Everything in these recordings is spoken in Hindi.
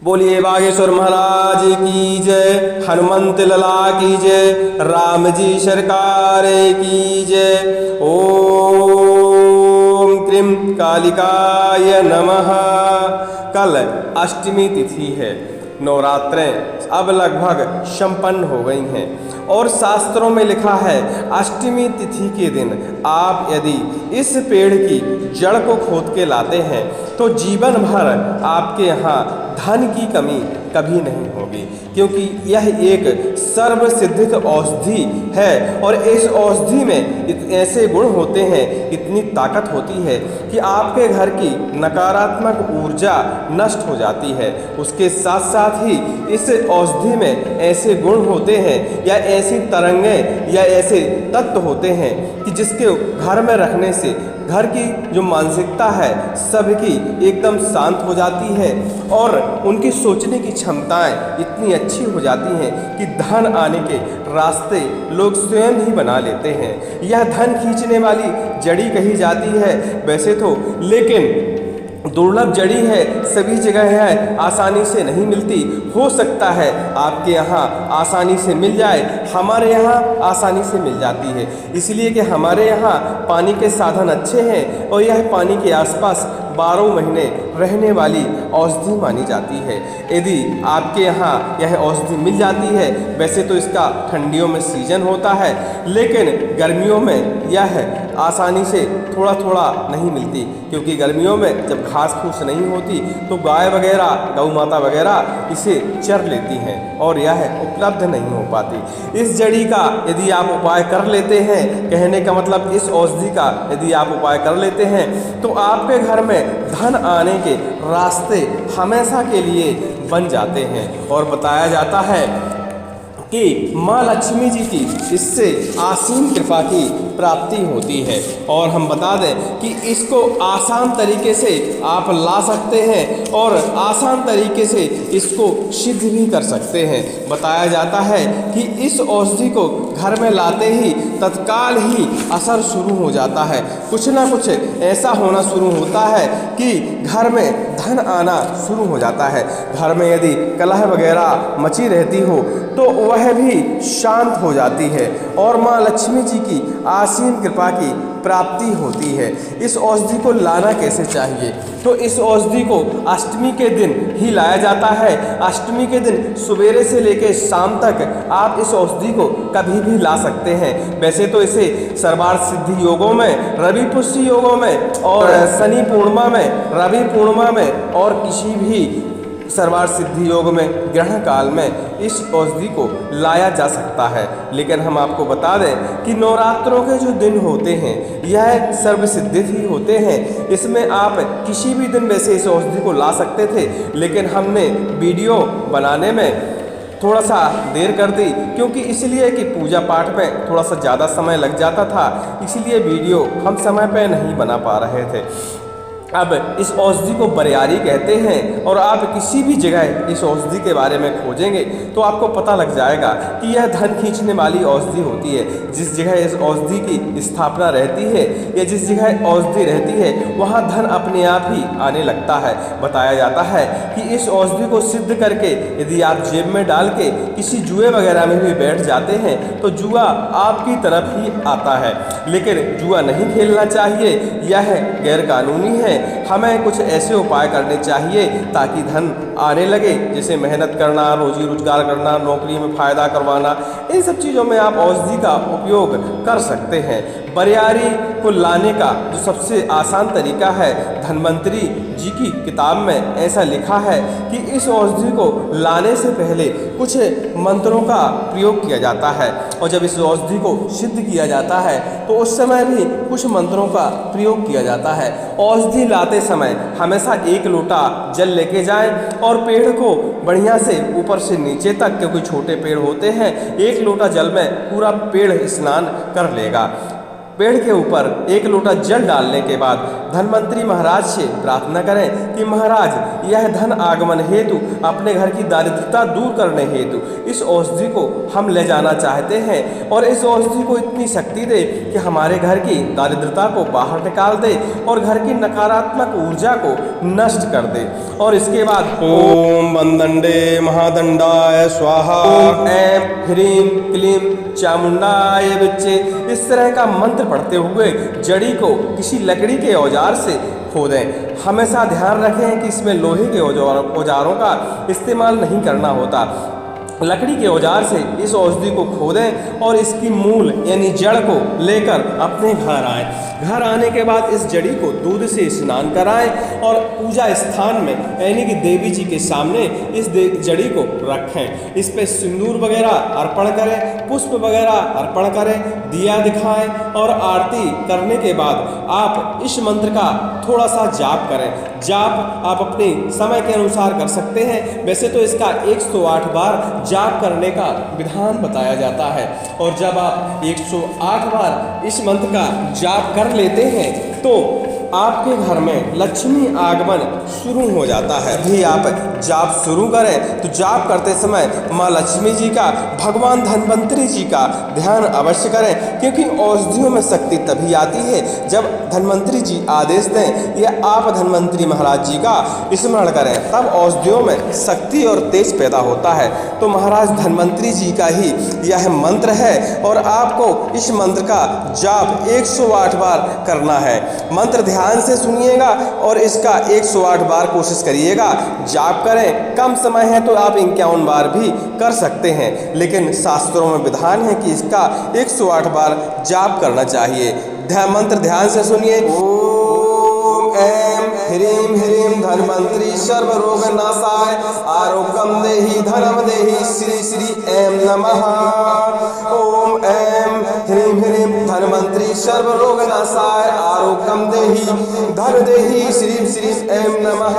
बोलिए बागेश्वर महाराज की जय, हनुमंत लला की जय, राम जी सरकार की जय। ओम क्रीं कालिकाय नमः। कल अष्टमी तिथि है। नवरात्रें अब लगभग संपन्न हो गई हैं और शास्त्रों में लिखा है अष्टमी तिथि के दिन आप यदि इस पेड़ की जड़ को खोद के लाते हैं तो जीवन भर आपके यहाँ धन की कमी कभी नहीं होगी, क्योंकि यह एक सर्व सिद्धित औषधि है और इस औषधि में ऐसे गुण होते हैं, इतनी ताकत होती है कि आपके घर की नकारात्मक ऊर्जा नष्ट हो जाती है। उसके साथ साथ ही इस औषधि में ऐसे गुण होते हैं या ऐसी तरंगें या ऐसे तत्व होते हैं कि जिसके घर में रखने से घर की जो मानसिकता है सबकी एकदम शांत हो जाती है और उनकी सोचने की क्षमताएं इतनी अच्छी हो जाती हैं कि धन आने के रास्ते लोग स्वयं ही बना लेते हैं। यह धन खींचने वाली जड़ी कही जाती है वैसे तो, लेकिन दुर्लभ जड़ी है, सभी जगह है, आसानी से नहीं मिलती। हो सकता है आपके यहाँ आसानी से मिल जाए, हमारे यहाँ आसानी से मिल जाती है, इसलिए कि हमारे यहाँ पानी के साधन अच्छे हैं और यह पानी के आसपास 12 महीने रहने वाली औषधि मानी जाती है। यदि आपके यहाँ यह औषधि मिल जाती है, वैसे तो इसका ठंडियों में सीजन होता है, लेकिन गर्मियों में यह आसानी से थोड़ा थोड़ा नहीं मिलती, क्योंकि गर्मियों में जब घास फूस नहीं होती तो गाय वगैरह, गौ माता वगैरह इसे चर लेती हैं और यह उपलब्ध नहीं हो पाती। इस जड़ी का यदि आप उपाय कर लेते हैं, कहने का मतलब इस औषधि का यदि आप उपाय कर लेते हैं तो आपके घर में धन आने के रास्ते हमेशा के लिए बन जाते हैं। और बताया जाता है कि माँ लक्ष्मी जी की इससे असीम कृपा की प्राप्ति होती है। और हम बता दें कि इसको आसान तरीके से आप ला सकते हैं और आसान तरीके से इसको सिद्ध भी कर सकते हैं। बताया जाता है कि इस औषधि को घर में लाते ही तत्काल ही असर शुरू हो जाता है, कुछ ना कुछ ऐसा होना शुरू होता है कि घर में धन आना शुरू हो जाता है। घर में यदि कलह वगैरह मची रहती हो तो वह भी शांत हो जाती है और माँ लक्ष्मी जी की असीम कृपा की प्राप्ति होती है। इस औषधि को लाना कैसे चाहिए, तो इस औषधि को अष्टमी के दिन ही लाया जाता है। अष्टमी के दिन सवेरे से लेकर शाम तक आप इस औषधि को कभी भी ला सकते हैं। वैसे तो इसे सर्वार्थ सिद्धि योगों में, रवि पुष्य योगों में और शनि पूर्णिमा में, रवि पूर्णिमा में और किसी भी सर्वार्थ सिद्धि योग में ग्रहण काल में इस औषधि को लाया जा सकता है। लेकिन हम आपको बता दें कि नवरात्रों के जो दिन होते हैं यह सर्व सिद्धित ही होते हैं। इसमें आप किसी भी दिन वैसे इस औषधि को ला सकते थे, लेकिन हमने वीडियो बनाने में थोड़ा सा देर कर दी, क्योंकि इसलिए कि पूजा पाठ में थोड़ा सा ज़्यादा समय लग जाता था, इसलिए वीडियो हम समय पर नहीं बना पा रहे थे। अब इस औषधि को बरियारी कहते हैं और आप किसी भी जगह इस औषधि के बारे में खोजेंगे तो आपको पता लग जाएगा कि यह धन खींचने वाली औषधि होती है। जिस जगह इस औषधि की स्थापना रहती है या जिस जगह औषधि रहती है वहाँ धन अपने आप ही आने लगता है। बताया जाता है कि इस औषधि को सिद्ध करके यदि आप जेब में डाल के किसी जुए वगैरह में भी बैठ जाते हैं तो जुआ आपकी तरफ ही आता है। लेकिन जुआ नहीं खेलना चाहिए, यह गैर कानूनी है। हमें कुछ ऐसे उपाय करने चाहिए ताकि धन आने लगे, जैसे मेहनत करना, रोजी रोजगार करना, नौकरी में फ़ायदा करवाना, इन सब चीज़ों में आप औषधि का उपयोग कर सकते हैं। बरियारी को लाने का जो सबसे आसान तरीका है, धन्वंतरी जी की किताब में ऐसा लिखा है कि इस औषधि को लाने से पहले कुछ मंत्रों का प्रयोग किया जाता है और जब इस औषधि को सिद्ध किया जाता है तो उस समय भी कुछ मंत्रों का प्रयोग किया जाता है। औषधि लाते समय हमेशा 1 लोटा जल लेके जाएं और पेड़ को बढ़िया से ऊपर से नीचे तक, क्योंकि छोटे पेड़ होते हैं, 1 लोटा जल में पूरा पेड़ स्नान कर लेगा। पेड़ के ऊपर एक लोटा जल डालने के बाद धन्वंतरी महाराज से प्रार्थना करें कि महाराज यह धन आगमन हेतु अपने घर की दारिद्रता दूर करने हेतु इस औषधि को हम ले जाना चाहते हैं और इस औषधि को इतनी शक्ति दे कि हमारे घर की दारिद्रता को बाहर निकाल दे और घर की नकारात्मक ऊर्जा को नष्ट कर दे। और इसके बाद ओम वंदंडे महादंडाय स्वाहा, ओम ऐं ह्रीं क्लीं चामुंडाय विच्चे, इस तरह का मंत्र पढ़ते हुए जड़ी को किसी लकड़ी के औजार से खोदें। हमेशा ध्यान रखें कि इसमें लोहे के औजारों का इस्तेमाल नहीं करना होता। लकड़ी के औजार से इस औषधि को खोदें और इसकी मूल यानी जड़ को लेकर अपने घर आएं। घर आने के बाद इस जड़ी को दूध से स्नान कराएं और पूजा स्थान में यानी कि देवी जी के सामने इस जड़ी को रखें। इस पे सिंदूर वगैरह अर्पण करें, पुष्प वगैरह अर्पण करें, दिया दिखाएं और आरती करने के बाद आप इस मंत्र का थोड़ा सा जाप करें। जाप आप अपने समय के अनुसार कर सकते हैं। वैसे तो इसका 108 बार जाप करने का विधान बताया जाता है और जब आप 108 बार इस मंत्र का जाप कर लेते हैं तो आपके घर में लक्ष्मी आगमन शुरू हो जाता है। भी आप जाप शुरू करें तो जाप करते समय माँ लक्ष्मी जी का, भगवान धन्वंतरी जी का ध्यान अवश्य करें, क्योंकि औषधियों में शक्ति तभी आती है जब धन्वंतरी जी आदेश दें या आप धन्वंतरी महाराज जी का स्मरण करें, तब औषधियों में शक्ति और तेज पैदा होता है। तो महाराज धन्वंतरी जी का ही यह मंत्र है और आपको इस मंत्र का जाप 108 बार करना है। मंत्र ध्यान से सुनिएगा और इसका 108 बार कोशिश करिएगा। जाप करें, कम समय है तो आप 51 बार भी कर सकते हैं, लेकिन शास्त्रों में विधान है कि इसका 108 बार जाप करना चाहिए। मंत्र ध्यान से सुनिए। ओम ऐं ह्रीं ह्रीं धन्वंतरी सर्व रोग नाशाय आरोग्यम देहि धनम देहि श्री श्री ऐं नमः। ओम ऐं ह्रीं ह्रीं धन्वंतरी सर्व रोग नाशाय आरोग्यम देहि धन देहि श्री श्री ऐं नमः।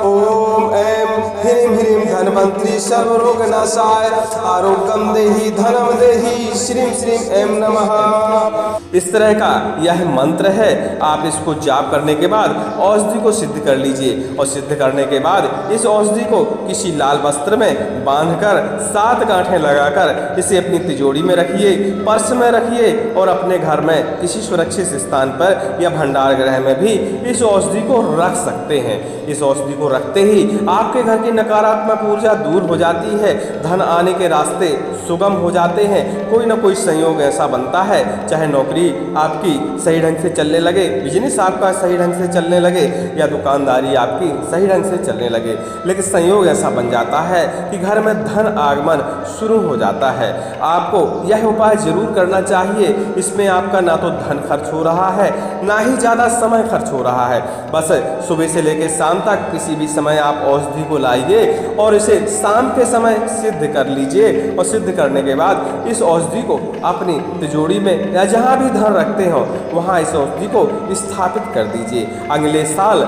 ओम ऐं ह्रीं ह्रीं धन्वंतरी सर्व रोग नाशाय आरोग्यम देहि धनम देहि श्री श्री ऐं नमः। इस तरह का यह मंत्र है। आप इसको जाप करने के बाद औषधि को सिद्ध कर लीजिए और सिद्ध करने के बाद इस औषधि को किसी लाल वस्त्र में बांधकर 7 गांठें लगाकर इसे अपनी तिजोरी में रखिए, पर्स में रखिए और अपने घर में किसी सुरक्षित स्थान पर या भंडार गृह में भी इस औषधि को रख सकते हैं। इस औषधि को रखते ही आपके घर की नकारात्मक ऊर्जा दूर हो जाती है, धन आने के रास्ते सुगम हो जाते हैं। कोई ना कोई संयोग ऐसा बनता है, चाहे नौकरी आपकी सही ढंग से चलने लगे, बिजनेस आपका सही ढंग से चलने लगे या दुकानदारी आपकी सही ढंग से चलने लगे, लेकिन संयोग ऐसा बन जाता है कि घर में धन आगमन शुरू हो जाता है। आपको यह उपाय जरूर करना चाहिए। इसमें आपका ना तो धन खर्च हो रहा है, ना ही ज़्यादा समय खर्च हो रहा है। बस सुबह से लेकर शाम तक किसी भी समय आप औषधि को लाइए और इसे शाम के समय सिद्ध कर लीजिए और सिद्ध करने के बाद इस औषधि को अपनी तिजोरी में या जहाँ भी धन रखते हो वहाँ इस औषधि को स्थापित कर दीजिए। अगले साल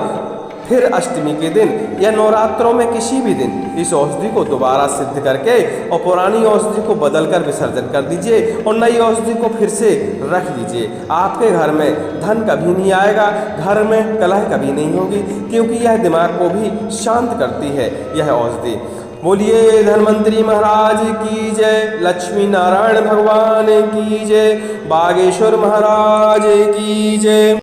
फिर अष्टमी के दिन या नवरात्रों में किसी भी दिन इस औषधि को दोबारा सिद्ध करके और पुरानी औषधि को बदलकर विसर्जन कर दीजिए और नई औषधि को फिर से रख लीजिए। आपके घर में धन कभी नहीं आएगा, घर में कलह कभी नहीं होगी, क्योंकि यह दिमाग को भी शांत करती है यह औषधि। बोलिए धन्वंतरी महाराज की जय, लक्ष्मी नारायण भगवान की जय, बागेश्वर महाराज की जय।